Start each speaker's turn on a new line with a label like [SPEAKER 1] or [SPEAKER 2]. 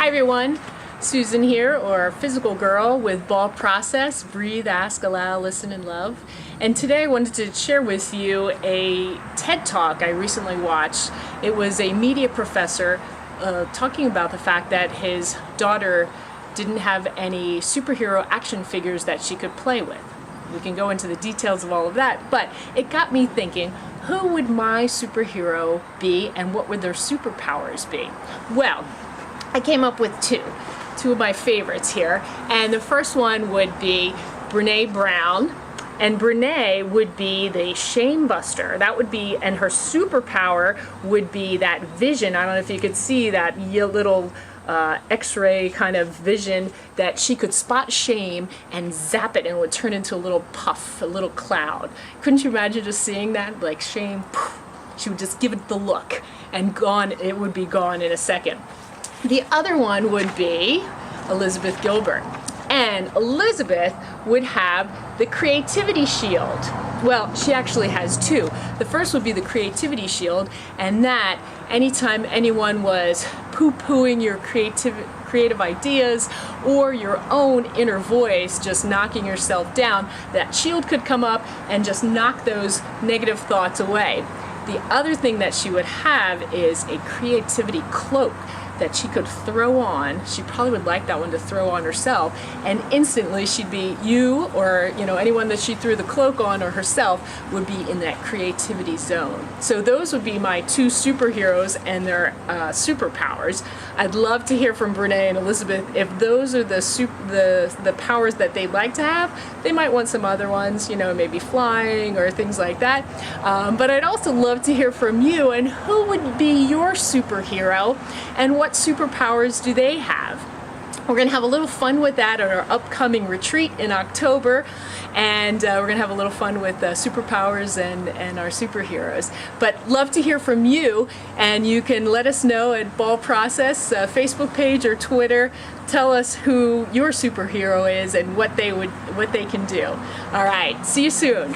[SPEAKER 1] Hi everyone, Susan here, or Physical Girl with B.A.A.L.L Process, Breathe, Ask, Allow, Listen, and Love. And today I wanted to share with you a TED Talk I recently watched. It was a media professor talking about the fact that his daughter didn't have any superhero action figures that she could play with. We can go into the details of all of that, but it got me thinking, who would my superhero be and what would their superpowers be? Well, I came up with two of my favorites here, and the first one would be Brene Brown, and Brene would be the shame buster. That would be, and her superpower would be that vision. I don't know if you could see that little x-ray kind of vision that she could spot shame and zap it and it would turn into a little puff, a little cloud. Couldn't you imagine just seeing that? Like shame, poof, she would just give it the look and gone, it would be gone in a second. The other one would be Elizabeth Gilbert. And Elizabeth would have the creativity shield. Well, she actually has two. The first would be the creativity shield, and that anytime anyone was poo-pooing your creative ideas or your own inner voice just knocking yourself down, that shield could come up and just knock those negative thoughts away. The other thing that she would have is a creativity cloak that she could throw on. She probably would like that one to throw on herself, and instantly she'd be, you or anyone that she threw the cloak on or herself would be in that creativity zone. So those would be my two superheroes and their superpowers. I'd love to hear from Brene and Elizabeth if those are the powers that they'd like to have. They might want some other ones, maybe flying or things like that. But I'd also love to hear from you, and who would be your superhero and what superpowers do they have? We're going to have a little fun with that at our upcoming retreat in October, and we're going to have a little fun with superpowers and our superheroes. But love to hear from you, and you can let us know at B.A.A.L Process Facebook page or Twitter. Tell us who your superhero is and what they can do. All right, see you soon.